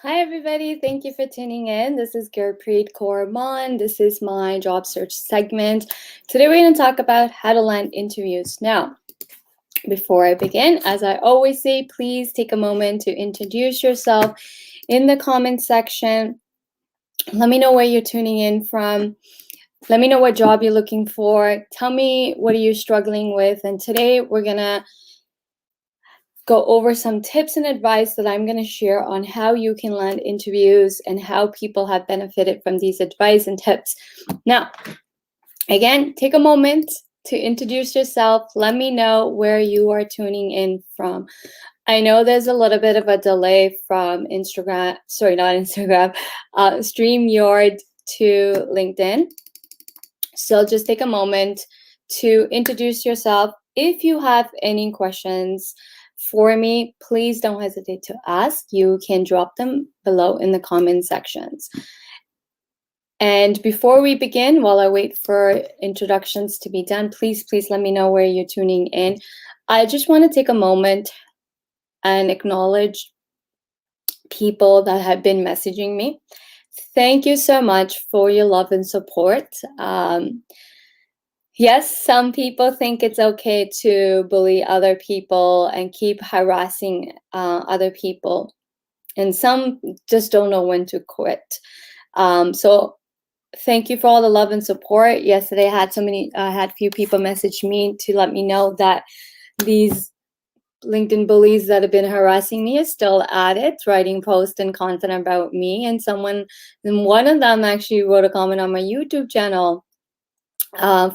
Hi, everybody. Thank you for tuning in. This is Gurpreet K. This is my job search segment. Today, we're going to talk about how to land interviews. Now, before I begin, as I always say, please take a moment to introduce yourself in the comment section. Let me know where you're tuning in from. Let me know what job you're looking for. Tell me what are you struggling with. And today, we're going to go over some tips and advice that I'm going to share on how you can land interviews and how people have benefited from these advice and tips. Now, again, take a moment to introduce yourself. Let me know where you are tuning in from. I know there's a little bit of a delay from StreamYard to LinkedIn. So just take a moment to introduce yourself. If you have any questions for me, please don't hesitate to ask. You can drop them below in the comment sections. And before we begin, while I wait for introductions to be done, please let me know where you're tuning in. I just want to take a moment and acknowledge people that have been messaging me. Thank you so much for your love and support. Yes, some people think it's okay to bully other people and keep harassing other people. And some just don't know when to quit. So thank you for all the love and support. Yesterday I had a few people message me to let me know that these LinkedIn bullies that have been harassing me are still at it, writing posts and content about me. And one of them actually wrote a comment on my YouTube channel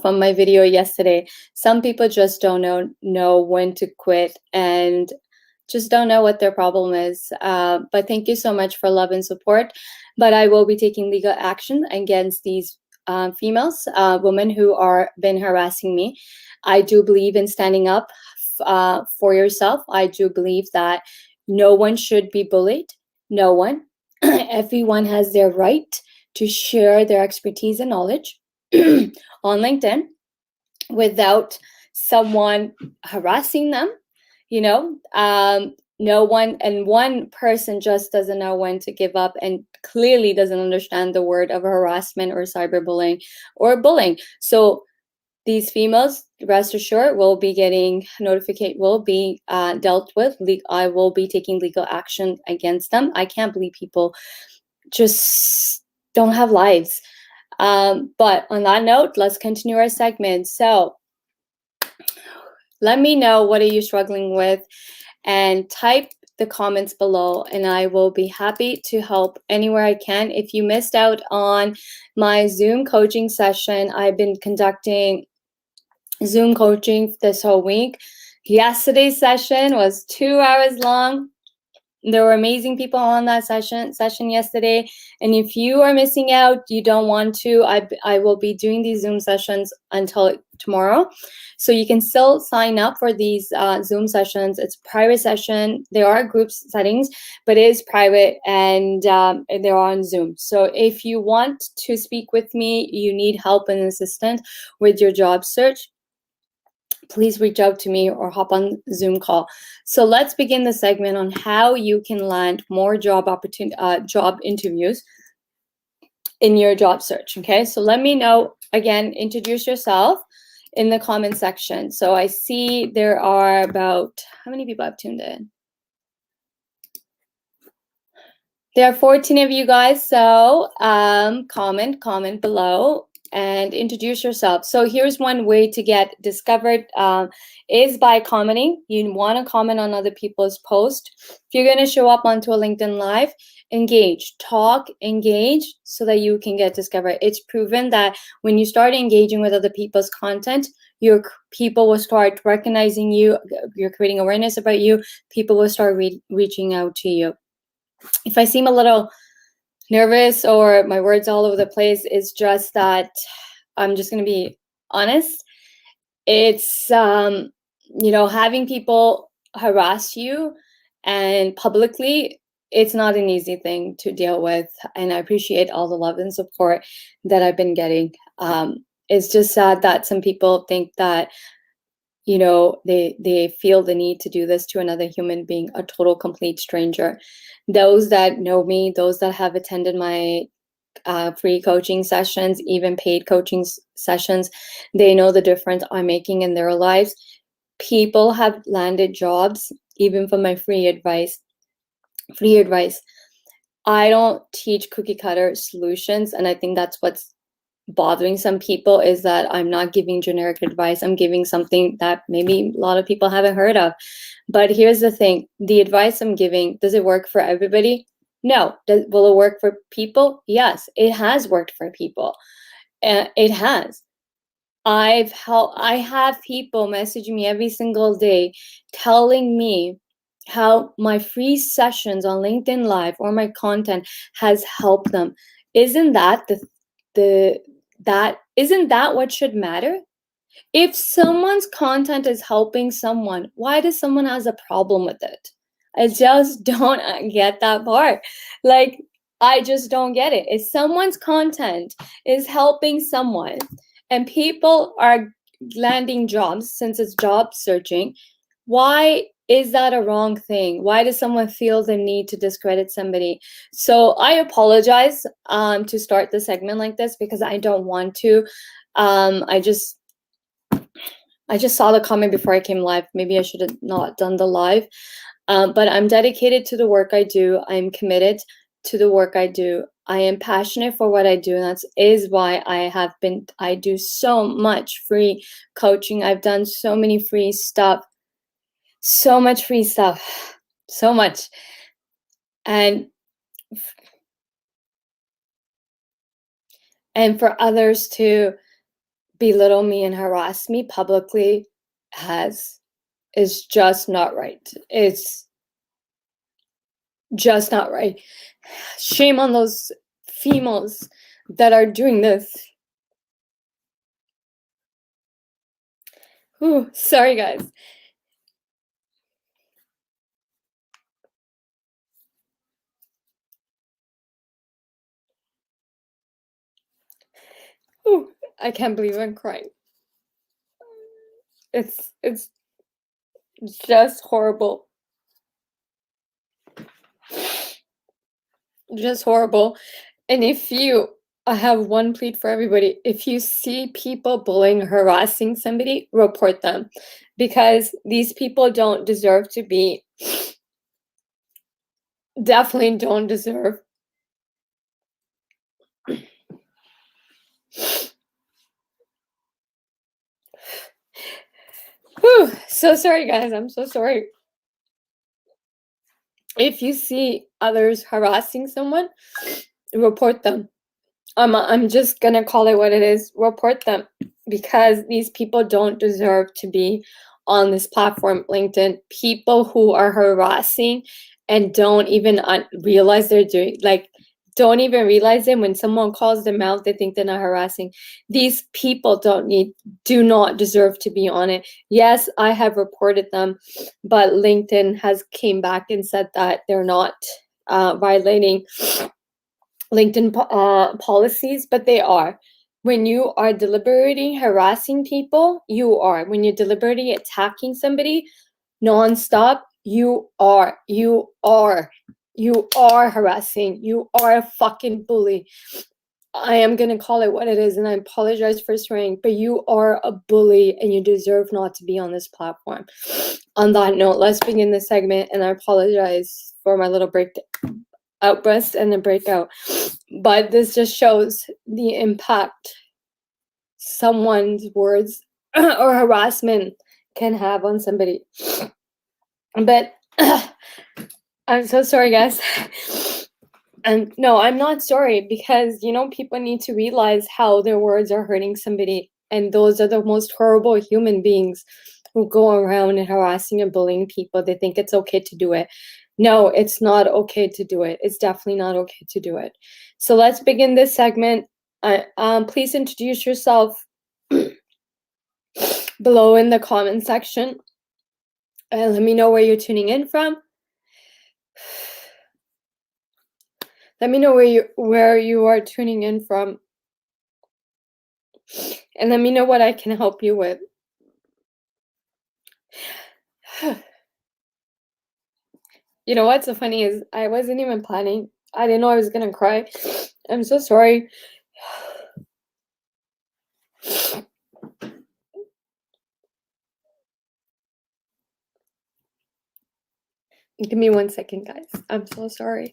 from my video yesterday. Some people just don't know when to quit and just don't know what their problem is. But thank you so much for love and support. But I will be taking legal action against these females, women who are been harassing me. I do believe in standing up for yourself. I do believe that no one should be bullied. No one. Everyone has their right to share their expertise and knowledge on LinkedIn without someone harassing them. No one person just doesn't know when to give up and clearly doesn't understand the word of harassment or cyberbullying or bullying. So these females, rest assured, will be getting will be dealt with. I will be taking legal action against them. I can't believe people just don't have lives. But on that note, let's continue our segment. So let me know what are you struggling with and type the comments below and I will be happy to help anywhere I can. If you missed out on my Zoom coaching session, I've been conducting Zoom coaching this whole week. Yesterday's session was 2 hours long. There were amazing people on that session yesterday. And if you are missing out, you don't want to, I will be doing these Zoom sessions until tomorrow. So you can still sign up for these Zoom sessions. It's a private session. There are group settings, but it is private and they're on Zoom. So if you want to speak with me, you need help and assistance with your job search, please reach out to me or hop on Zoom call. So let's begin the segment on how you can land more job interviews in your job search. Okay, so let me know, again, introduce yourself in the comment section. So I see there are about, how many people have tuned in? There are 14 of you guys, so comment below and introduce yourself. So here's one way to get discovered is by commenting. You want to comment on other people's posts. If you're going to show up onto a LinkedIn Live, engage, talk, engage so that you can get discovered. It's proven that when you start engaging with other people's content, your people will start recognizing you, you're creating awareness about you, people will start reaching out to you. If I seem a little nervous or my words all over the place, it's just that I'm just going to be honest. It's, having people harass you and publicly, it's not an easy thing to deal with. And I appreciate all the love and support that I've been getting. It's just sad that some people think that they feel the need to do this to another human being, a total complete stranger. Those that know me, those that have attended my free coaching sessions, even paid coaching sessions, they know the difference I'm making in their lives. People have landed jobs even for my free advice. I don't teach cookie cutter solutions, and I think that's what's bothering some people, is that I'm not giving generic advice. I'm giving something that maybe a lot of people haven't heard of. But here's the thing, the advice I'm giving, does it work for everybody? No. Will it work for people? Yes, it has worked for people. It has. I have people messaging me every single day telling me how my free sessions on LinkedIn Live or my content has helped them. Isn't that isn't that what should matter? If someone's content is helping someone, why does someone has a problem with it? I just don't get that part. Like, I just don't get it. If someone's content is helping someone and people are landing jobs, since it's job searching, why is that a wrong thing? Why does someone feel the need to discredit somebody? So I apologize to start the segment like this, because I don't want to. I just saw the comment before I came live. Maybe I should have not done the live. But I'm dedicated to the work I do. I'm committed to the work I do. I am passionate for what I do. And that is why I do so much free coaching. I've done so many free stuff, so much free stuff, so much. And for others to belittle me and harass me publicly is just not right. It's just not right. Shame on those females that are doing this. Ooh, sorry guys. Ooh, I can't believe I'm crying. It's just horrible. Just horrible. And I have one plea for everybody. If you see people bullying, harassing somebody, report them, because these people don't deserve to be, definitely don't deserve. Whew, so sorry guys, I'm so sorry. If you see others harassing someone, report them. I'm just gonna call it what it is. Report them, because these people don't deserve to be on this platform, LinkedIn. People who are harassing and don't even realize they're doing, don't even realize it. When someone calls them out, they think they're not harassing. These people do not deserve to be on it. Yes, I have reported them, but LinkedIn has came back and said that they're not violating LinkedIn policies, but they are. When you are deliberately harassing people, you are. When you're deliberately attacking somebody nonstop, you are harassing. You are a fucking bully. I am gonna call it what it is, and I apologize for swearing, but you are a bully and you deserve not to be on this platform. On that note, let's begin this segment, and I apologize for my little outburst and the breakout, but this just shows the impact someone's words or harassment can have on somebody. But I'm so sorry guys. And no, I'm not sorry, because people need to realize how their words are hurting somebody, and those are the most horrible human beings who go around and harassing and bullying people. They think it's okay to do it. No, it's not okay to do it. It's definitely not okay to do it. So let's begin this segment. Please introduce yourself below in the comment section. And let me know where you're tuning in from. Let me know where you are tuning in from. And let me know what I can help you with. You know what's so funny is I wasn't even planning. I didn't know I was gonna cry. I'm so sorry. Give me 1 second, guys. I'm so sorry.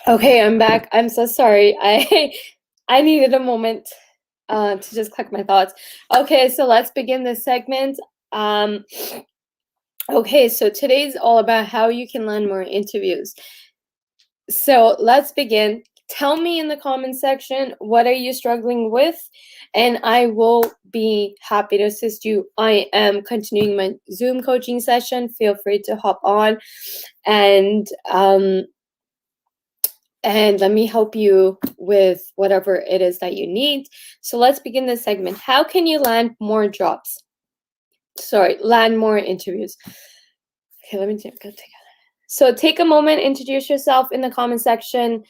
Okay, I'm back. I'm so sorry. I needed a moment to just collect my thoughts. Okay, so let's begin this segment. Okay, so today's all about how you can land more interviews. So let's begin. Tell me in the comment section, what are you struggling with? And I will be happy to assist you. I am continuing my Zoom coaching session. Feel free to hop on and let me help you with whatever it is that you need. So let's begin this segment. How can you land more jobs? Sorry, land more interviews. Okay, let me go together. So take a moment, introduce yourself in the comment section.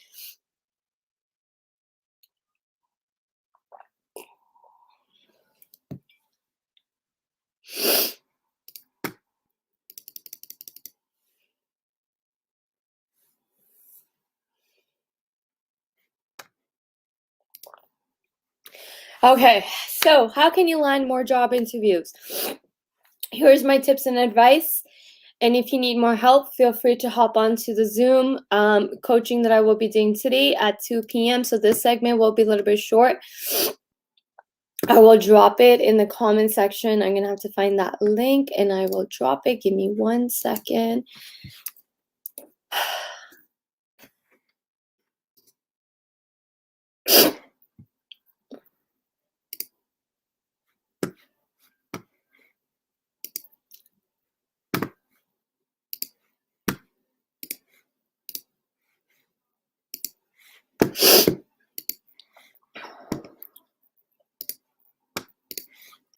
Okay, so how can you land more job interviews? Here's my tips and advice. And if you need more help, feel free to hop on to the Zoom coaching that I will be doing today at 2 p.m. So this segment will be a little bit short. I will drop it in the comment section. I'm going to have to find that link and I will drop it. Give me 1 second.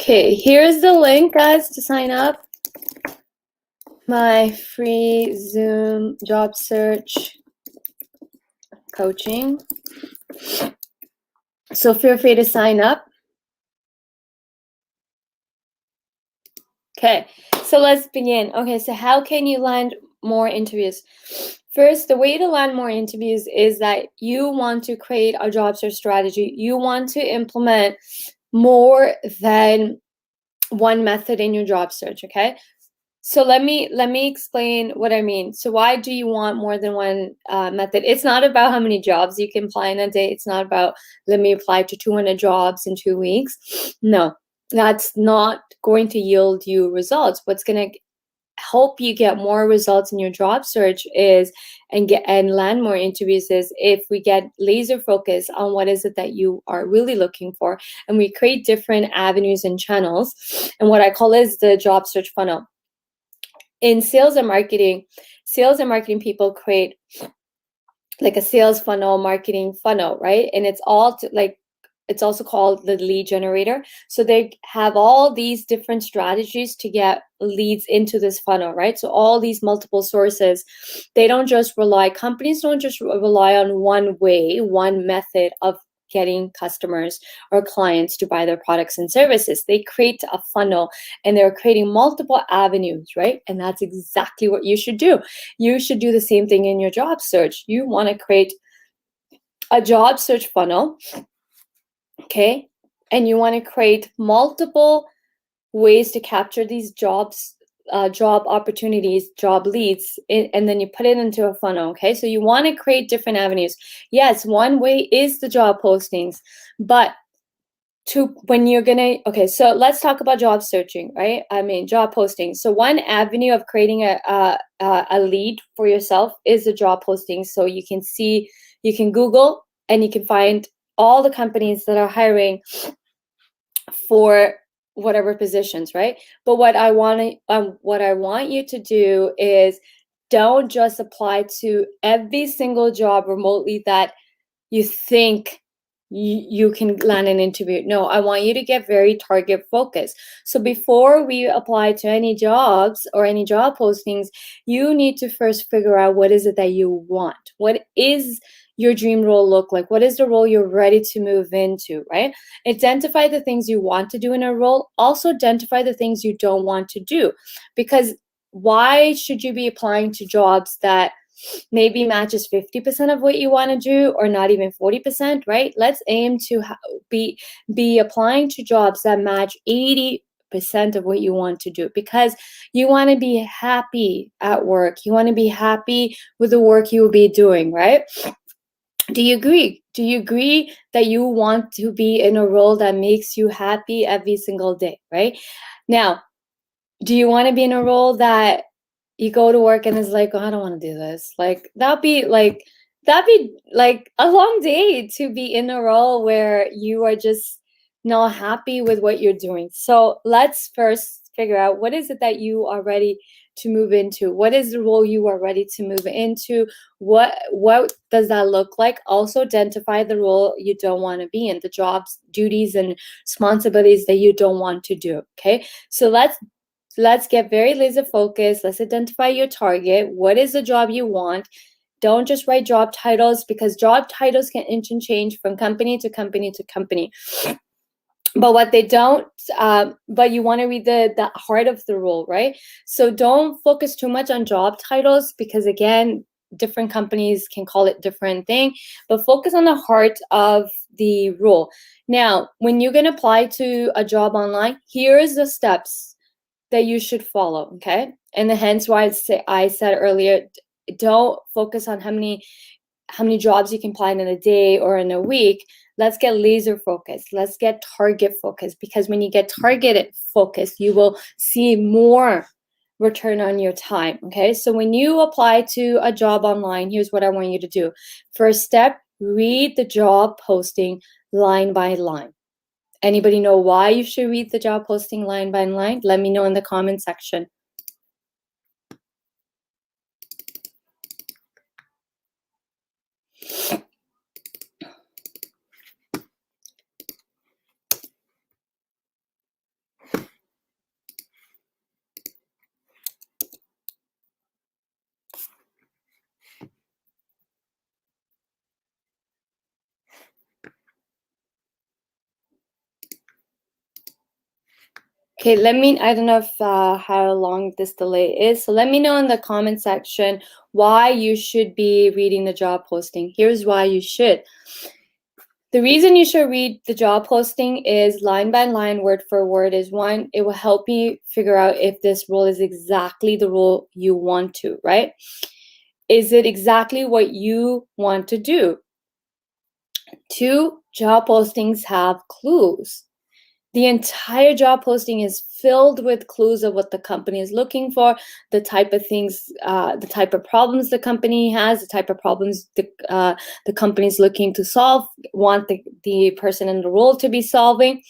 Okay, here's the link, guys, to sign up. My free Zoom job search coaching. So feel free to sign up. Okay, so let's begin. Okay, so how can you land more interviews? First, the way to land more interviews is that you want to create a job search strategy. You want to implement more than one method in your job search, okay? So let me explain what I mean. So why do you want more than one method? It's not about how many jobs you can apply in a day. It's not about, let me apply to 200 jobs in 2 weeks. No, that's not going to yield you results. What's going to help you get more results in your job search is and land more interviews is if we get laser focus on what is it that you are really looking for, and we create different avenues and channels, and what I call is the job search funnel. In sales and marketing people create like a sales funnel, marketing funnel, right? And it's all it's also called the lead generator. So they have all these different strategies to get leads into this funnel, right? So all these multiple sources, companies don't just rely on one way, one method of getting customers or clients to buy their products and services. They create a funnel and they're creating multiple avenues, right? And that's exactly what you should do. You should do the same thing in your job search. You want to create a job search funnel, okay? And you want to create multiple ways to capture these jobs, job opportunities, job leads, and then you put it into a funnel, okay? So you want to create different avenues. Yes, one way is the job postings, but when you're gonna, okay, so let's talk about job searching, right? I mean, job posting. So one avenue of creating a lead for yourself is the job posting. So you can see, you can Google and you can find all the companies that are hiring for whatever positions, right? But what I want you to do is don't just apply to every single job remotely that you think you can land an interview. No, I want you to get very target focused. So before we apply to any jobs or any job postings, you need to first figure out what is it that you want. What is your dream role look like? What is the role you're ready to move into, right? Identify the things you want to do in a role. Also identify the things you don't want to do. Because why should you be applying to jobs that maybe matches 50% of what you want to do, or not even 40%, right? Let's aim to be applying to jobs that match 80% of what you want to do, because you want to be happy at work. You want to be happy with the work you will be doing, right? Do you agree? Do you agree that you want to be in a role that makes you happy every single day, right? Now, do you want to be in a role that you go to work and it's like, oh, I don't want to do this? Like that'd be like a long day to be in a role where you are just not happy with what you're doing. So let's first figure out, what is it that you are ready to move into? What is the role you are ready to move into? What does that look like? Also identify the role you don't want to be in, the jobs, duties, and responsibilities that you don't want to do. Okay, so let's get very laser focused. Let's identify your target. What is the job you want? Don't just write job titles, because job titles can interchange from company to company to company. But what they don't, but you want to read the heart of the role, right? So don't focus too much on job titles, because again, different companies can call it different thing, but focus on the heart of the role. Now, when you're going to apply to a job online, here's the steps that you should follow, okay? And hence why I said earlier, don't focus on how many jobs you can apply in a day or in a week. Let's get laser focused. Let's get target focused, because when you get targeted focused, you will see more return on your time, okay? So when you apply to a job online, here's what I want you to do. First step, read the job posting line by line. Anybody know why you should read the job posting line by line? Let me know in the comment section. Okay, I don't know if how long this delay is. So let me know in the comment section why you should be reading the job posting. Here's why you should. The reason you should read the job posting is line by line, word for word, is one, it will help you figure out if this role is exactly the role you want to, right? Is it exactly what you want to do? Two, job postings have clues. The entire job posting is filled with clues of what the company is looking for, the type of things, the type of problems the company has, the type of problems the company is looking to solve, want the person in the role to be solving.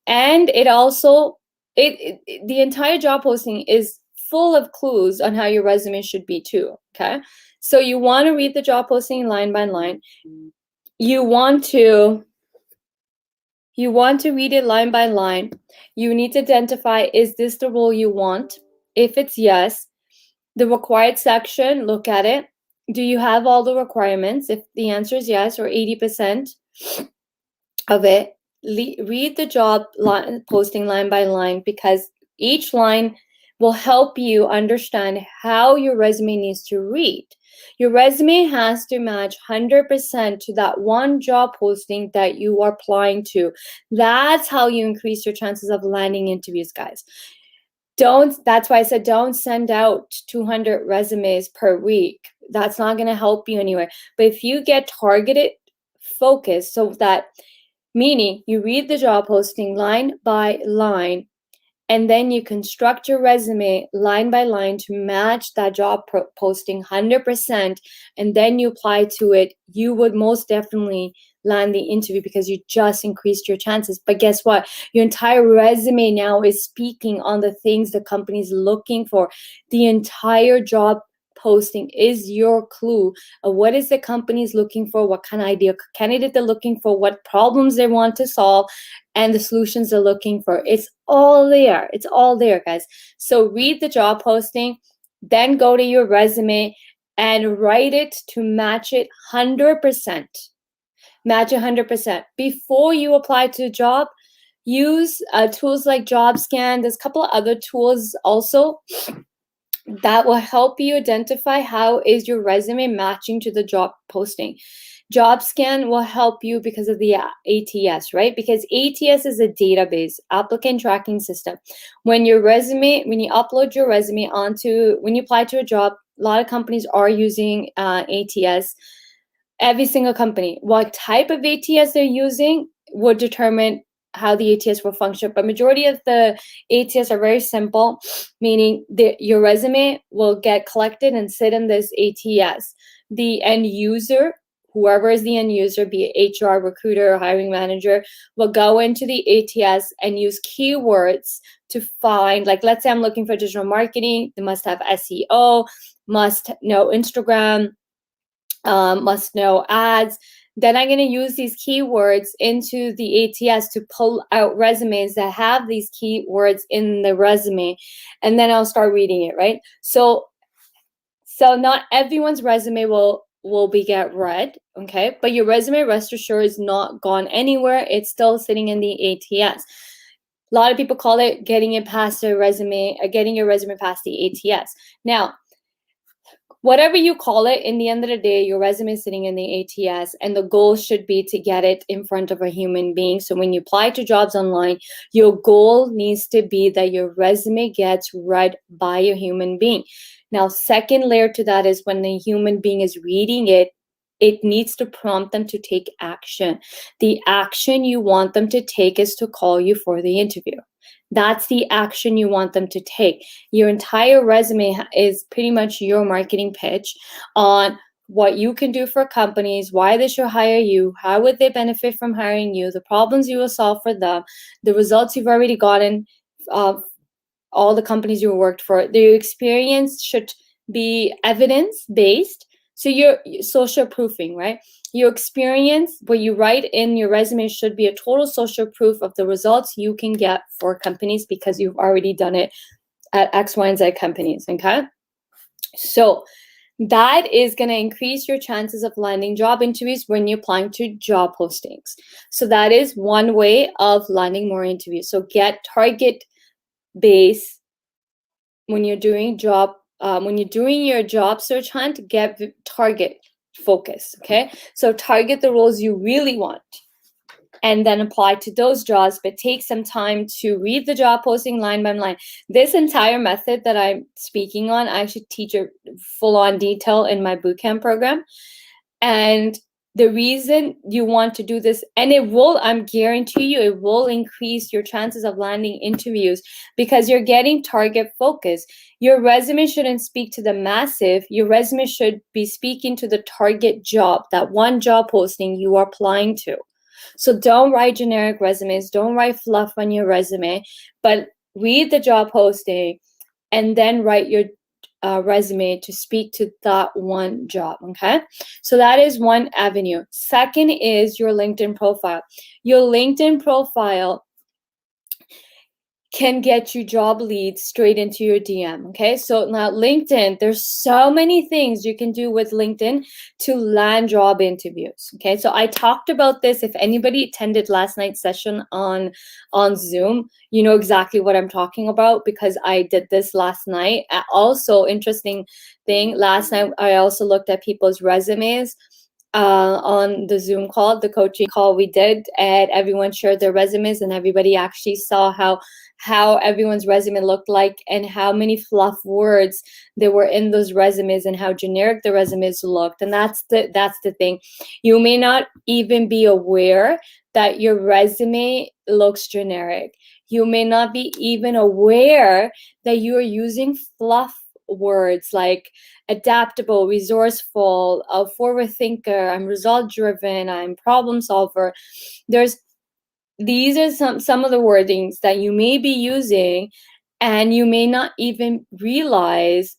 And it also, the entire job posting is full of clues on how your resume should be too, okay? So you want to read the job posting line by line. You want to read it line by line. You need to identify, is this the role you want? If it's yes, the required section, look at it. Do you have all the requirements? If the answer is yes, or 80% of it, read the job posting line by line, because each line will help you understand how your resume needs to read. Your resume has to match 100% to that one job posting that you are applying to. That's how you increase your chances of landing interviews, guys. That's why I said don't send out 200 resumes per week. That's not going to help you anywhere. But if you get targeted focus, so that meaning you read the job posting line by line, and then you construct your resume line by line to match that job posting 100%, and then you apply to it, you would most definitely land the interview because you just increased your chances. But guess what? Your entire resume now is speaking on the things the company's looking for. The entire job posting is your clue of what is the company's looking for, what kind of ideal candidate they're looking for, what problems they want to solve, and the solutions they're looking for. It's all there. It's all there, guys. So read the job posting, then go to your resume and write it to match it 100%. Match 100%. Before you apply to a job, use tools like JobScan. There's a couple of other tools also that will help you identify how is your resume matching to the job posting. JobScan will help you because of the ATS, right? Because ATS is a database, applicant tracking system. When you upload your resume when you apply to a job, a lot of companies are using ATS. Every single company, what type of ATS they're using would determine how the ATS will function. But majority of the ATS are very simple, meaning your resume will get collected and sit in this ATS. The end user, whoever is the end user, be it HR, recruiter, or hiring manager, will go into the ATS and use keywords to find, like, let's say I'm looking for digital marketing, they must have SEO, must know Instagram, must know ads. Then I'm going to use these keywords into the ATS to pull out resumes that have these keywords in the resume, and then I'll start reading it, right? So not everyone's resume will get read, okay? But your resume, rest assured, is not gone anywhere. It's still sitting in the ATS. A lot of people call it getting your resume past the ATS. Now, whatever you call it, in the end of the day, your resume is sitting in the ATS, and the goal should be to get it in front of a human being. So when you apply to jobs online, your goal needs to be that your resume gets read by a human being. Now, second layer to that is when the human being is reading it, it needs to prompt them to take action. The action you want them to take is to call you for the interview. That's the action you want them to take. Your entire resume is pretty much your marketing pitch on what you can do for companies, why they should hire you, how would they benefit from hiring you, the problems you will solve for them, the results you've already gotten, all the companies you worked for. The experience should be evidence-based. So you're social proofing, right? Your experience, what you write in your resume, should be a total social proof of the results you can get for companies because you've already done it at X, Y, and Z companies, okay? So that is going to increase your chances of landing job interviews when you're applying to job postings. So that is one way of landing more interviews. So get target base when you're doing your job search hunt. Get target focus, okay? So target the roles you really want and then apply to those jobs, but take some time to read the job posting line by line. This entire method that I'm speaking on, I actually teach it full-on detail in my bootcamp program. And the reason you want to do this, and I'm guarantee you, it will increase your chances of landing interviews because you're getting target focus. Your resume shouldn't speak to the massive. Your resume should be speaking to the target job, that one job posting you are applying to. So don't write generic resumes. Don't write fluff on your resume, but read the job posting and then write your resume to speak to that one job, okay? So that is one avenue. Second is your LinkedIn profile. Your LinkedIn profile can get you job leads straight into your DM, okay? So now LinkedIn, there's so many things you can do with LinkedIn to land job interviews, okay? So I talked about this. If anybody attended last night's session on Zoom, you know exactly what I'm talking about because I did this last night. Also, interesting thing, last night I also looked at people's resumes on the Zoom call, the coaching call we did, and everyone shared their resumes and everybody actually saw how how everyone's resume looked like and how many fluff words there were in those resumes and how generic the resumes looked. And that's the thing. You may not even be aware that your resume looks generic. You may not be even aware that you are using fluff words like adaptable, resourceful, a forward thinker, I'm result driven, I'm problem solver. These are some of the wordings that you may be using, and you may not even realize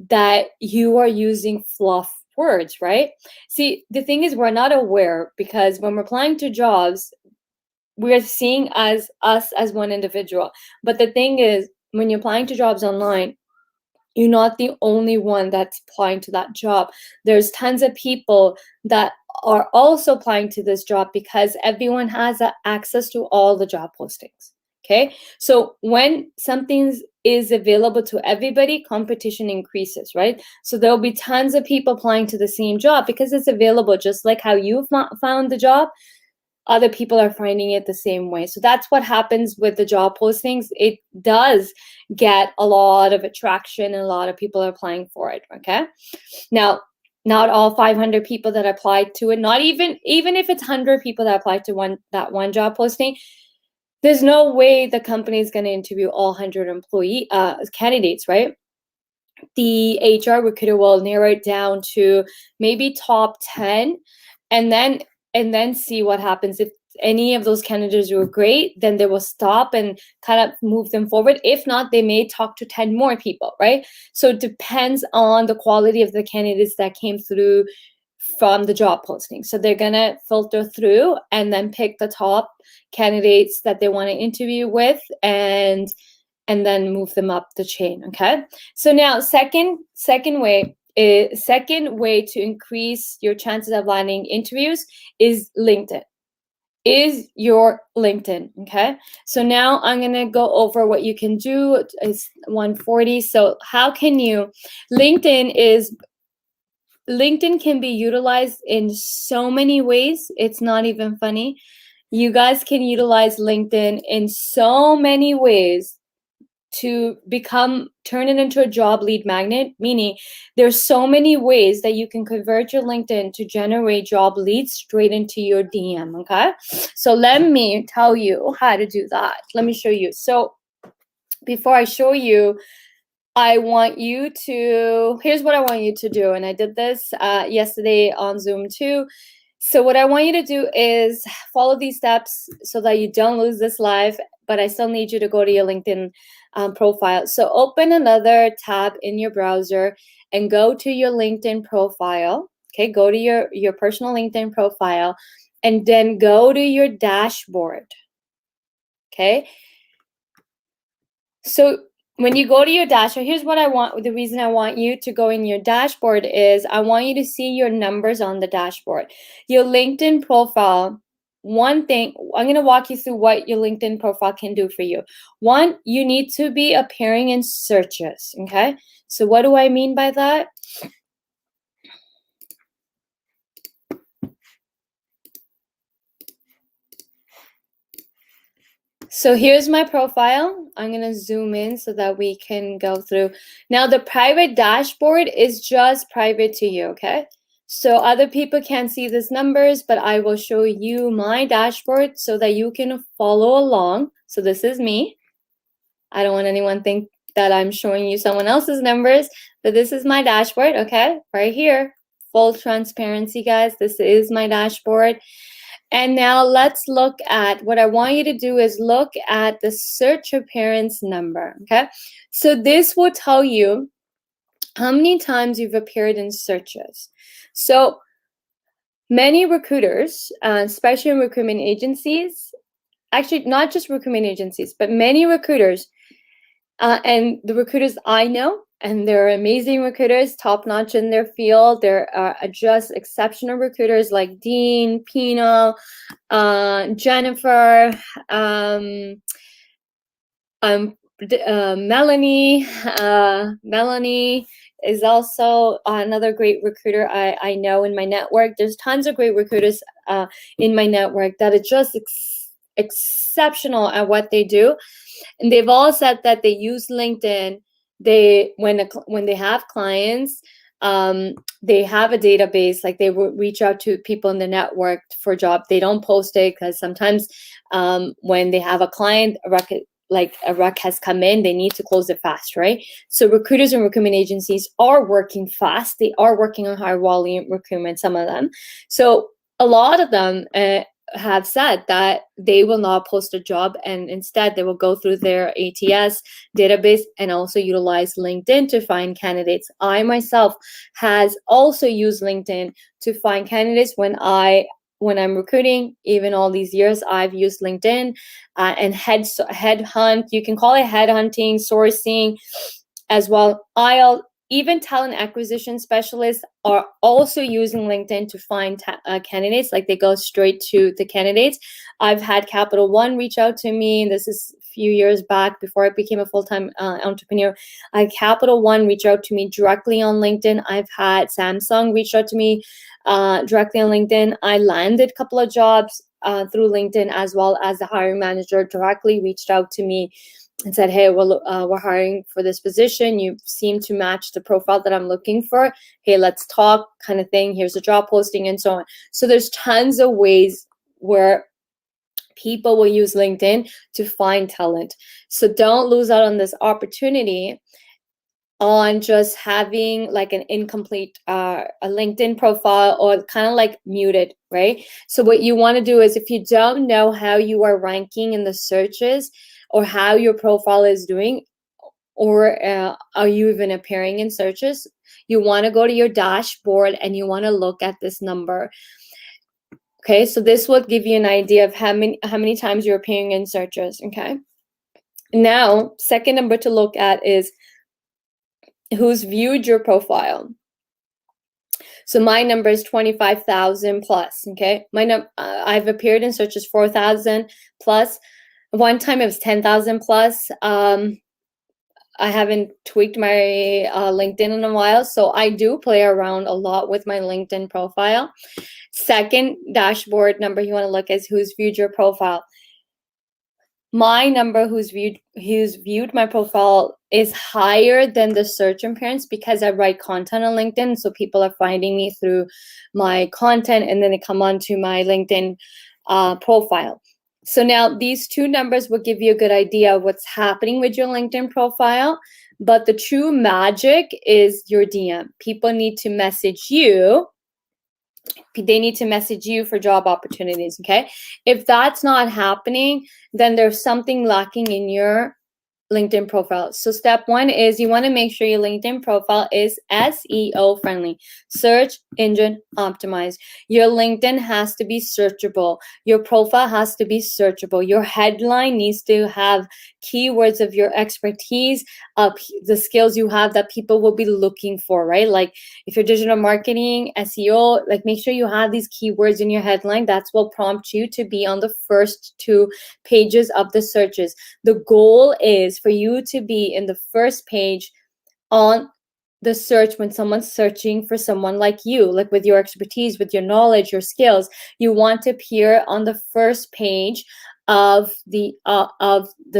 that you are using fluff words, right? See, the thing is, we're not aware, because when we're applying to jobs, we're seeing us as one individual. But the thing is, when you're applying to jobs online, you're not the only one that's applying to that job. There's tons of people that are also applying to this job, because everyone has access to all the job postings. Okay, so when something is available to everybody, competition increases, right? So there'll be tons of people applying to the same job because it's available. Just like how you found the job, other people are finding it the same way. So that's what happens with the job postings. It does get a lot of attraction and a lot of people are applying for it. Okay, now not all 500 people that applied to it, not even if it's 100 people that applied to one job posting, there's no way the company is going to interview all 100 candidates, right? The HR recruiter will narrow it down to maybe top 10, and then see what happens. If any of those candidates were great, then they will stop and kind of move them forward. If not, they may talk to 10 more people, right? So it depends on the quality of the candidates that came through from the job posting. So they're going to filter through and then pick the top candidates that they want to interview with, and then move them up the chain. Okay, so now second way to increase your chances of landing interviews is LinkedIn. Is your LinkedIn. Okay, so now I'm going to go over what you can do. It's 1:40. So how can you LinkedIn can be utilized in so many ways. It's not even funny. You guys can utilize LinkedIn in so many ways to turn it into a job lead magnet, meaning there's so many ways that you can convert your LinkedIn to generate job leads straight into your DM. Okay, so let me tell you how to do that. Let me show you. So before I show you, here's what I want you to do. And I did this yesterday on Zoom too. So what I want you to do is follow these steps so that you don't lose this live, but I still need you to go to your LinkedIn profile. So open another tab in your browser and go to your LinkedIn profile. Okay, go to your personal LinkedIn profile and then go to your dashboard. Okay, so when you go to your dashboard, here's what I want. The reason I want you to go in your dashboard is I want you to see your numbers on the dashboard. Your LinkedIn profile, one thing, I'm going to walk you through what your LinkedIn profile can do for you. One, you need to be appearing in searches, okay? So what do I mean by that? So here's my profile. I'm going to zoom in so that we can go through. Now, the private dashboard is just private to you, okay? So other people can't see these numbers, but I will show you my dashboard so that you can follow along. So this is me. I don't want anyone to think that I'm showing you someone else's numbers, but this is my dashboard, okay? Right here. Full transparency, guys. This is my dashboard. And now let's look at, what I want you to do is look at the search appearance number, okay? So this will tell you how many times you've appeared in searches. So many recruiters, especially in recruitment agencies, actually not just recruitment agencies, but many recruiters, and the recruiters I know, and they're amazing recruiters, top-notch in their field. There are just exceptional recruiters like Dean, Pino, Jennifer, Melanie. Melanie is also another great recruiter I know in my network. There's tons of great recruiters in my network that are just exceptional at what they do. And they've all said that they use LinkedIn. When they have clients, they have a database, like they will reach out to people in the network for job. They don't post it because sometimes when they have a client, a rec has come in, they need to close it fast, right? So recruiters and recruitment agencies are working fast. They are working on high volume recruitment, some of them. So a lot of them have said that they will not post a job, and instead they will go through their ATS database and also utilize LinkedIn to find candidates. I myself has also used LinkedIn to find candidates when I'm recruiting. Even all these years, I've used LinkedIn and headhunt. You can call it headhunting, sourcing as well. Even talent acquisition specialists are also using LinkedIn to find candidates. Like they go straight to the candidates. I've had Capital One reach out to me. This is a few years back before I became a full-time entrepreneur. Capital One reached out to me directly on LinkedIn. I've had Samsung reach out to me directly on LinkedIn. I landed a couple of jobs through LinkedIn, as well as the hiring manager directly reached out to me and said, hey, we're hiring for this position. You seem to match the profile that I'm looking for. Hey, let's talk, kind of thing. Here's a job posting and so on. So there's tons of ways where people will use LinkedIn to find talent. So don't lose out on this opportunity on just having like an incomplete a LinkedIn profile, or kind of like muted, right? So what you want to do is, if you don't know how you are ranking in the searches, or how your profile is doing, or are you even appearing in searches, you want to go to your dashboard and you want to look at this number. Okay, so this will give you an idea of how many times you're appearing in searches. Okay, now second number to look at is who's viewed your profile. So my number is 25,000 plus. Okay, I've appeared in searches 4,000 plus. One time it was 10,000 plus. I haven't tweaked my LinkedIn in a while, so I do play around a lot with my LinkedIn profile. Second dashboard number you want to look is who's viewed your profile. My number who's viewed my profile is higher than the search appearance, because I write content on LinkedIn, so people are finding me through my content, and then they come onto my LinkedIn profile. So now these two numbers will give you a good idea of what's happening with your LinkedIn profile, but the true magic is your DM. People need to message you. They need to message you for job opportunities, okay? If that's not happening, then there's something lacking in your LinkedIn profile. So step one is you want to make sure your LinkedIn profile is SEO friendly, search engine optimized. Your LinkedIn has to be searchable. Your profile has to be searchable. Your headline needs to have keywords of your expertise, the skills you have that people will be looking for, right? Like if you're digital marketing, SEO, like make sure you have these keywords in your headline. That's what prompt you to be on the first 2 pages of the searches. The goal is for you to be in the first page on the search when someone's searching for someone like you, like with your expertise, with your knowledge, your skills. You want to appear on the first page of the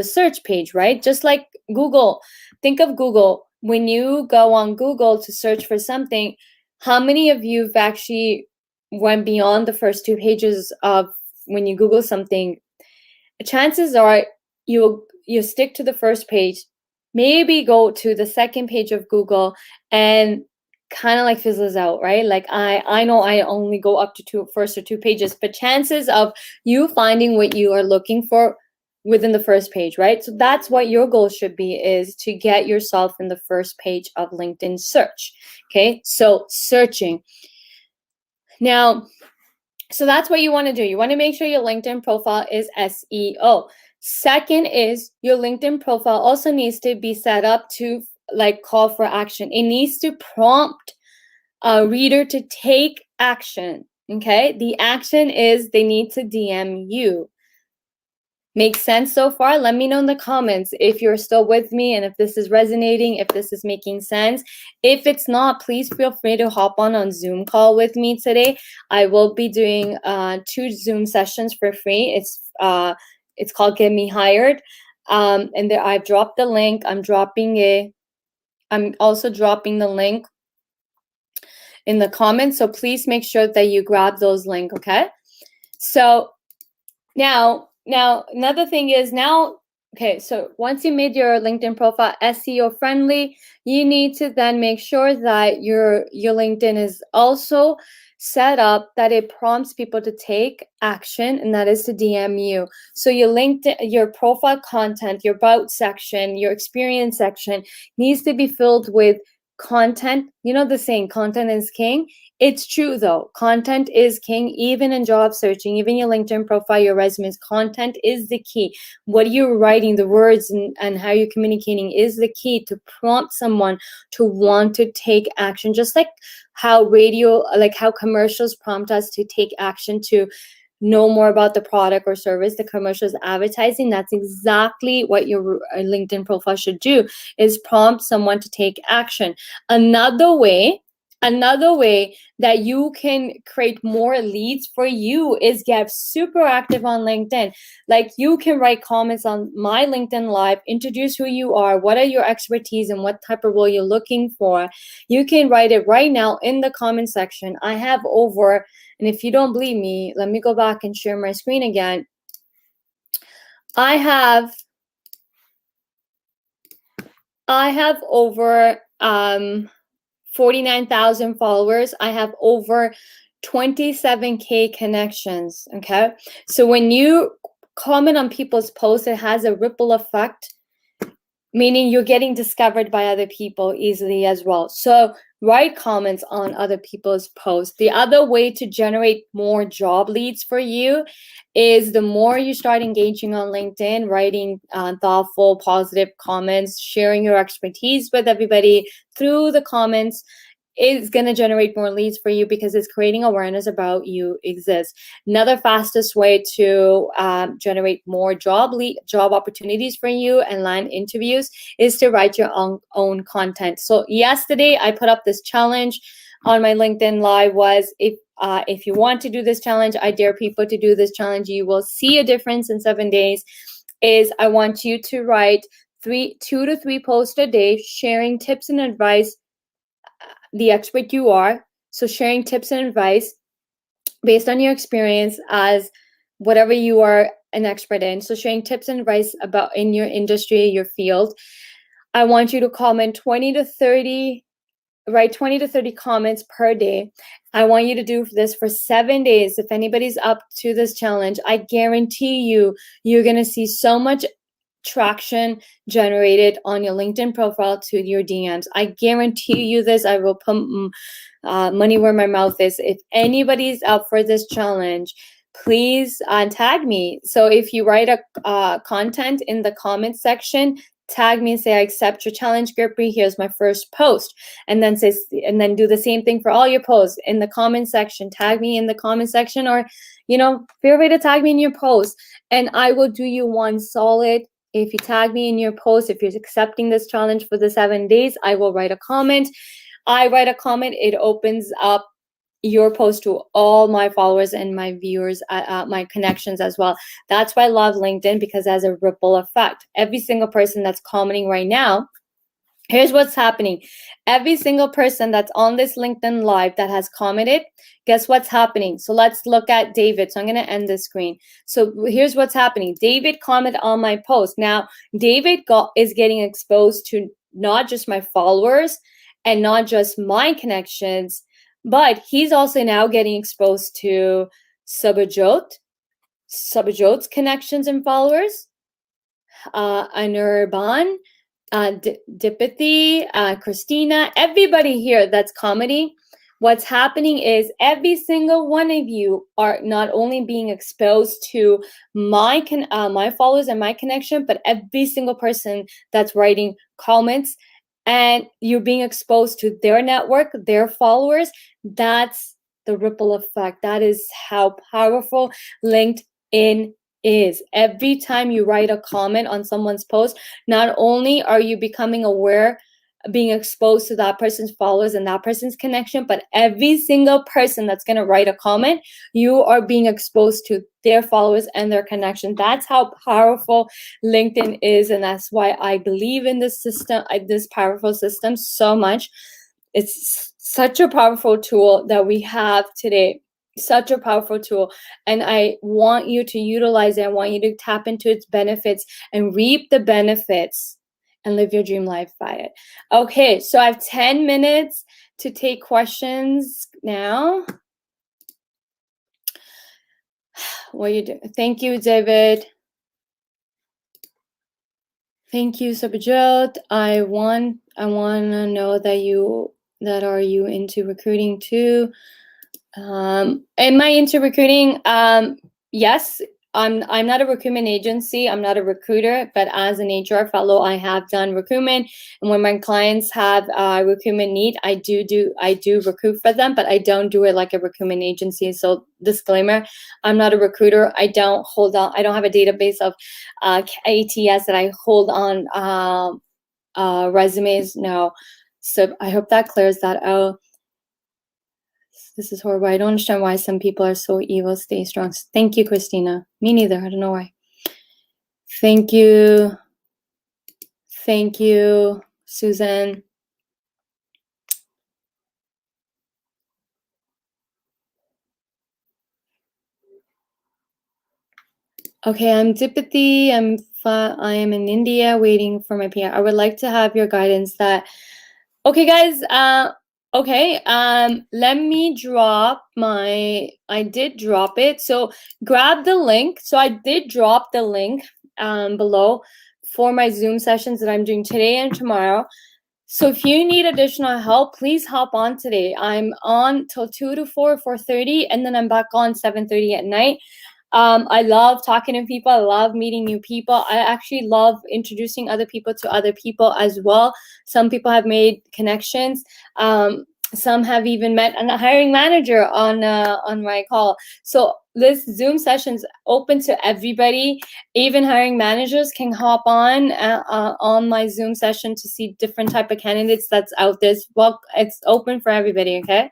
search page, right? Just like Google. Think of Google. When you go on Google to search for something, how many of you have actually went beyond the first 2 pages of when you Google something? Chances are you stick to the first page, maybe go to the second page of Google, and kind of like fizzles out, right? Like I know I only go up to first or 2 pages, but chances of you finding what you are looking for within the first page, right? So that's what your goal should be, is to get yourself in the first page of LinkedIn search. Okay, so searching. Now, so that's what you want to do. You want to make sure your LinkedIn profile is SEO. Second is your LinkedIn profile also needs to be set up to like call for action. It needs to prompt a reader to take action. Okay, the action is they need to DM you. Make sense so far? Let me know in the comments if you're still with me and if this is resonating, if this is making sense. If it's not, please feel free to hop on Zoom call with me today. I will be doing 2 Zoom sessions for free. It's It's called Get Me Hired. And there I've dropped the link. I'm also dropping the link in the comments. So please make sure that you grab those links, okay? So now another thing is okay, so once you made your LinkedIn profile SEO friendly, you need to then make sure that your LinkedIn is also set up that it prompts people to take action, and that is to DM you. So your LinkedIn, your profile content, your about section, your experience section needs to be filled with content. You know the saying, content is king. It's true though. Content is king, even in job searching, even your LinkedIn profile, your resumes. Content is the key. What you're writing, the words and how you're communicating is the key to prompt someone to want to take action. Just like how how commercials prompt us to take action to know more about the product or service, the commercials advertising. That's exactly what your LinkedIn profile should do, is prompt someone to take action. Another way that you can create more leads for you is get super active on LinkedIn. Like, you can write comments on my LinkedIn Live, introduce who you are, what are your expertise, and what type of role you're looking for. You can write it right now in the comment section. I have over, and if you don't believe me, let me go back and share my screen again. I have over 49,000 followers. I have over 27K connections, okay? So when you comment on people's posts, it has a ripple effect, meaning you're getting discovered by other people easily as well. So write comments on other people's posts. The other way to generate more job leads for you is the more you start engaging on LinkedIn, writing thoughtful, positive comments, sharing your expertise with everybody through the comments, is going to generate more leads for you, because it's creating awareness about you exist. Another fastest way to generate more job opportunities for you and land interviews is to write your own content. So yesterday I put up this challenge on my LinkedIn Live. Was if you want to do this challenge, I dare people to do this challenge. You will see a difference in 7 days. Is I want you to write 2 to 3 posts a day, sharing tips and advice, the expert you are. So sharing tips and advice based on your experience as whatever you are an expert in. So sharing tips and advice about in your industry, your field. I want you to comment 20 to 30, write 20 to 30 comments per day. I want you to do this for 7 days. If anybody's up to this challenge, I guarantee you're going to see so much traction generated on your LinkedIn profile to your DMs. I guarantee you this. I will put money where my mouth is. If anybody's up for this challenge, please tag me. So if you write a content in the comment section, tag me and say, I accept your challenge, Gurpreet. Here's my first post. And then do the same thing for all your posts in the comment section. Tag me in the comment section, or feel free to tag me in your post, and I will do you one solid. If you tag me in your post, if you're accepting this challenge for the 7 days, I will write a comment. I write a comment, it opens up your post to all my followers and my viewers, my connections as well. That's why I love LinkedIn, because it has a ripple effect. Every single person that's commenting right now, here's what's happening. Every single person that's on this LinkedIn Live that has commented, guess what's happening? So let's look at David. So I'm going to end this screen. So here's what's happening. David commented on my post. Now, David is getting exposed to not just my followers and not just my connections, but he's also now getting exposed to Subhajot's connections and followers, Anirban, Dipathy, Christina, everybody here that's commenting. What's happening is every single one of you are not only being exposed to my followers and my connection, but every single person that's writing comments, and you're being exposed to their network, their followers. That's the ripple effect. That is how powerful LinkedIn is. Every time you write a comment on someone's post, not only are you becoming aware being exposed to that person's followers and that person's connection, but every single person that's going to write a comment, you are being exposed to their followers and their connection. That's how powerful LinkedIn is, and that's why I believe in this system, this powerful system so much. It's such a powerful tool that we have today. Such a powerful tool, and I want you to utilize it. I want you to tap into its benefits and reap the benefits and live your dream life by it. Okay, so I have 10 minutes to take questions now. What are you doing? Thank you, David. Thank you, Sabajot. I want to know that are you into recruiting too? Am I into recruiting? Yes. I'm not a recruitment agency. I'm not a recruiter, but as an HR fellow, I have done recruitment. And when my clients have a recruitment need, I do recruit for them, but I don't do it like a recruitment agency. So disclaimer, I'm not a recruiter. I don't have a database of ATS that I hold on resumes. No. So I hope that clears that out. This is horrible. I don't understand why some people are so evil. Stay strong. Thank you, Christina. Me neither. I don't know why. Thank you. Thank you, Susan. Okay, I'm Dipati. I am in India waiting for my PR. I would like to have your guidance that. Okay, guys. Okay, let me drop I did drop it. So grab the link. So I did drop the link below for my Zoom sessions that I'm doing today and tomorrow. So if you need additional help, please hop on today. I'm on till 2 to 4, 4:30, and then I'm back on 7:30 at night. I love talking to people. I love meeting new people. I actually love introducing other people to other people as well. Some people have made connections. Some have even met a hiring manager on my call. So this Zoom session's open to everybody. Even hiring managers can hop on my Zoom session to see different type of candidates that's out there. Well, it's open for everybody, okay?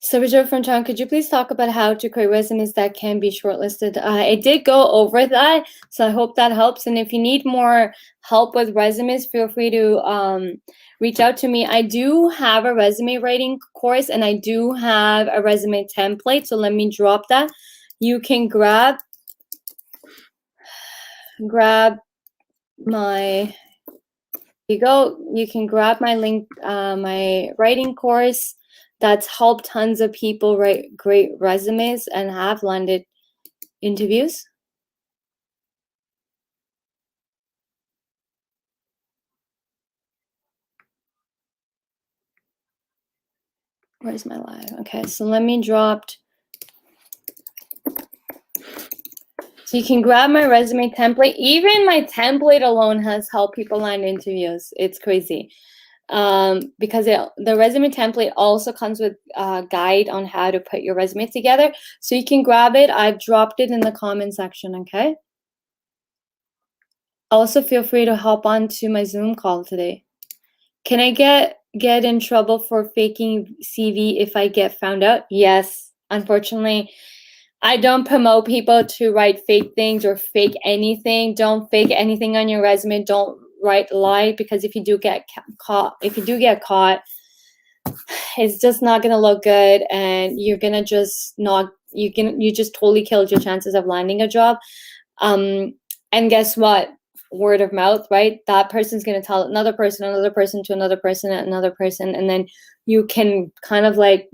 So, Richard from Toronto, could you please talk about how to create resumes that can be shortlisted? I did go over that, so I hope that helps. And if you need more help with resumes, feel free to reach out to me. I do have a resume writing course, and I do have a resume template. So let me drop that. You can grab my. You can grab my link, my writing course. That's helped tons of people write great resumes and have landed interviews. Where's my live? Okay, so let me drop. So you can grab my resume template. Even my template alone has helped people land interviews. It's crazy. Because the resume template also comes with a guide on how to put your resume together. So you can grab it. I've dropped it in the comment section, okay? Also, feel free to hop on to my Zoom call today. Can I get in trouble for faking CV if I get found out? Yes, unfortunately. I don't promote people to write fake things or fake anything. Don't fake anything on your resume. Don't write lie, because if you do get caught, it's just not gonna look good, and you're gonna just you just totally killed your chances of landing a job. And guess what? Word of mouth, right? That person's gonna tell another person to another person, and then you can kind of like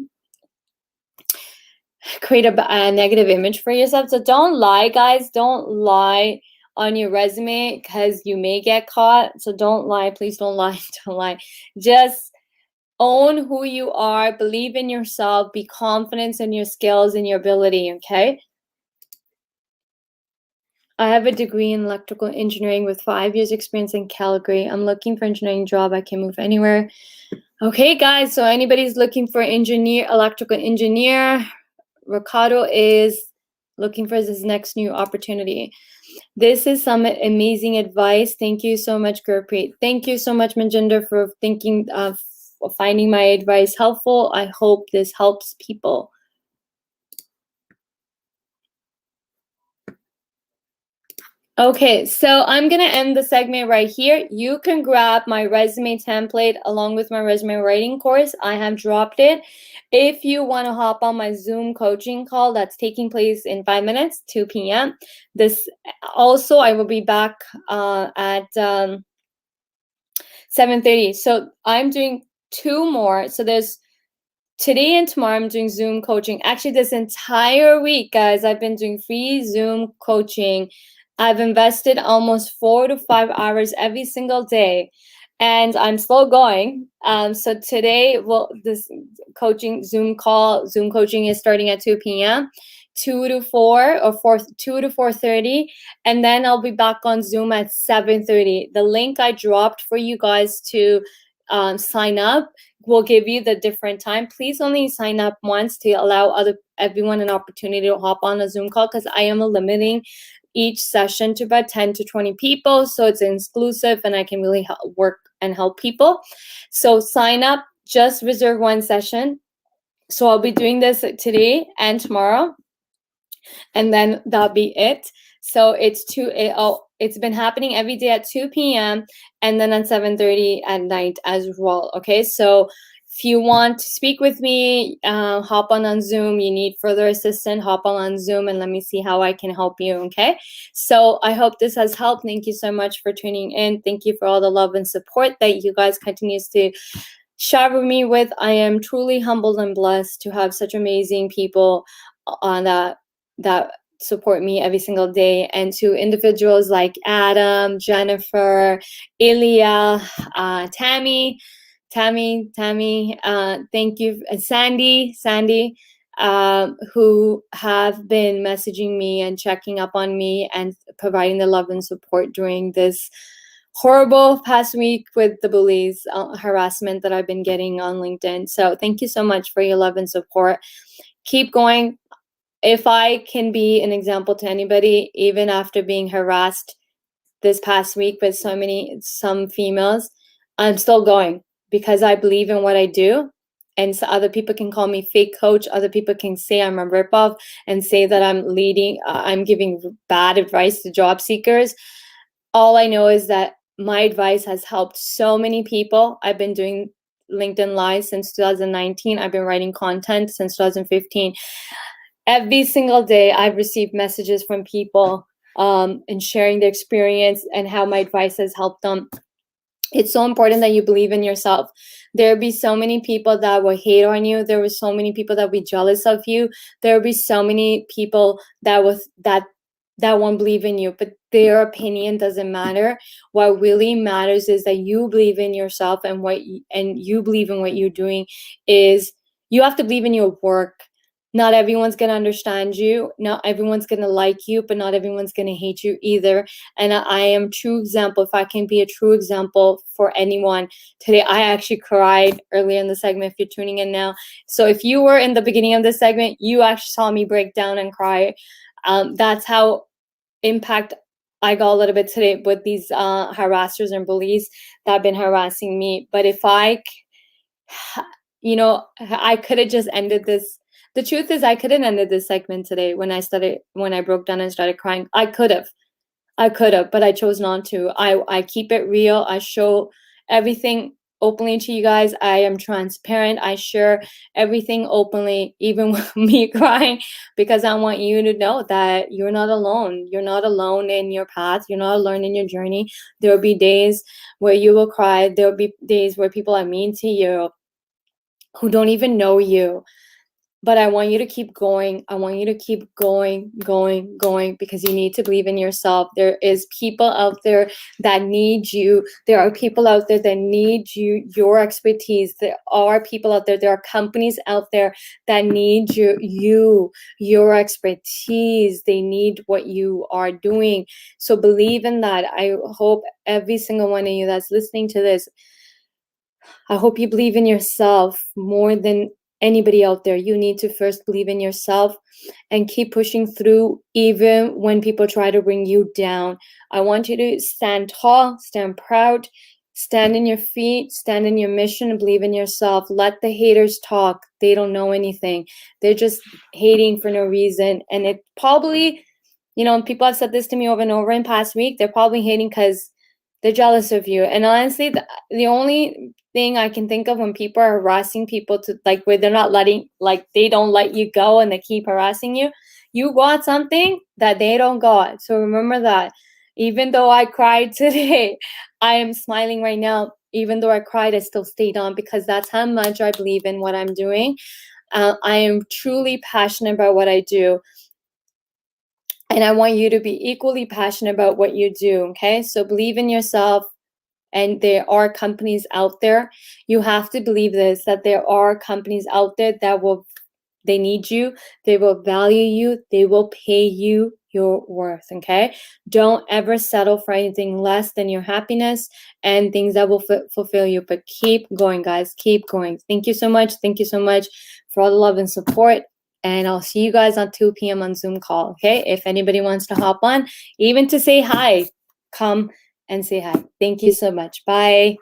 create a negative image for yourself. So don't lie, guys. Don't lie on your resume, because you may get caught. So don't lie. Please don't lie. Don't lie. Just own who you are. Believe in yourself. Be confident in your skills and your ability, okay? I have a degree in electrical engineering with 5 years experience in Calgary. I'm looking for engineering job. I can move anywhere. Okay, guys. So anybody's looking for electrical engineer, Ricardo is looking for his next new opportunity. This is some amazing advice. Thank you so much, Gurpreet. Thank you so much, Manjinder, for thinking of finding my advice helpful. I hope this helps people. Okay, so I'm going to end the segment right here. You can grab my resume template along with my resume writing course. I have dropped it. If you want to hop on my Zoom coaching call that's taking place in 5 minutes, 2 p.m. This also, I will be back at 7:30. So I'm doing 2 more. So there's today and tomorrow I'm doing Zoom coaching. Actually, this entire week, guys, I've been doing free Zoom coaching. I've invested almost 4 to 5 hours every single day, and I'm still going. So today, this Zoom coaching is starting at 2 p.m. 2 to 4 or 2 to 4:30, and then I'll be back on Zoom at 7:30. The link I dropped for you guys to sign up will give you the different time. Please only sign up once to allow everyone an opportunity to hop on a Zoom call, because I am limiting each session to about 10 to 20 people, so it's exclusive and I can really work and help people. So sign up, just reserve 1 session. So I'll be doing this today and tomorrow, and then that'll be it. So it's been happening every day at 2 p.m. and then at 7:30 at night as well. Okay, so if you want to speak with me, hop on Zoom. You need further assistance, hop on Zoom and let me see how I can help you. Okay, so I hope this has helped. Thank you so much for tuning in. Thank you for all the love and support that you guys continues to share with me with. I am truly humbled and blessed to have such amazing people on that support me every single day, and to individuals like Adam, Jennifer, Ilya, Tammy, thank you, and Sandy, who have been messaging me and checking up on me and providing the love and support during this horrible past week with the bullies, harassment that I've been getting on LinkedIn. So thank you so much for your love and support. Keep going. If I can be an example to anybody, even after being harassed this past week with some females, I'm still going because I believe in what I do. And so other people can call me fake coach. Other people can say I'm a ripoff and say that I'm giving bad advice to job seekers. All I know is that my advice has helped so many people. I've been doing LinkedIn Live since 2019. I've been writing content since 2015. Every single day, I've received messages from people and sharing their experience and how my advice has helped them. It's so important that you believe in yourself. There'll be so many people that will hate on you. There were so many people that will be jealous of you. There will be so many people that won't believe in you, but their opinion doesn't matter. What really matters is that you believe in yourself, and you believe in what you're doing. Is you have to believe in your work. Not everyone's going to understand you. Not everyone's going to like you, but not everyone's going to hate you either. And I am true example. If I can be a true example for anyone today, I actually cried earlier in the segment, if you're tuning in now. So if you were in the beginning of this segment, you actually saw me break down and cry. That's how impact I got a little bit today with these harassers and bullies that have been harassing me. But if I could have just ended this. The truth is, I could have ended this segment today when I broke down and started crying. I could have, but I chose not to. I keep it real. I show everything openly to you guys. I am transparent. I share everything openly, even with me crying, because I want you to know that you're not alone. You're not alone in your path. You're not alone in your journey. There will be days where you will cry. There will be days where people are mean to you, who don't even know you. But I want you to keep going. I want you to keep going, because you need to believe in yourself. There is people out there that need you. There are people out there that need your expertise. There are people out there. There are companies out there that need your expertise. They need what you are doing. So believe in that. I hope every single one of you that's listening to this, I hope you believe in yourself more than anybody out there, you need to first believe in yourself and keep pushing through even when people try to bring you down. I want you to stand tall, stand proud, stand in your feet, stand in your mission, and believe in yourself. Let the haters talk. They don't know anything. They're just hating for no reason. And it probably, people have said this to me over and over in past week. They're probably hating because they're jealous of you. And honestly, the only thing I can think of when people are harassing people to where they're not they don't let you go and they keep harassing you, you got something that they don't got. So remember that. Even though I cried today, I am smiling right now. Even though I cried, I still stayed on because that's how much I believe in what I'm doing. I am truly passionate about what I do. And I want you to be equally passionate about what you do, okay? So believe in yourself. And there are companies out there. You have to believe this, that there are companies out there that they need you. They will value you. They will pay you your worth, okay? Don't ever settle for anything less than your happiness and things that will fulfill you. But keep going, guys. Keep going. Thank you so much. Thank you so much for all the love and support. And I'll see you guys on 2 p.m. on Zoom call, okay? If anybody wants to hop on, even to say hi, come and say hi. Thank you so much. Bye.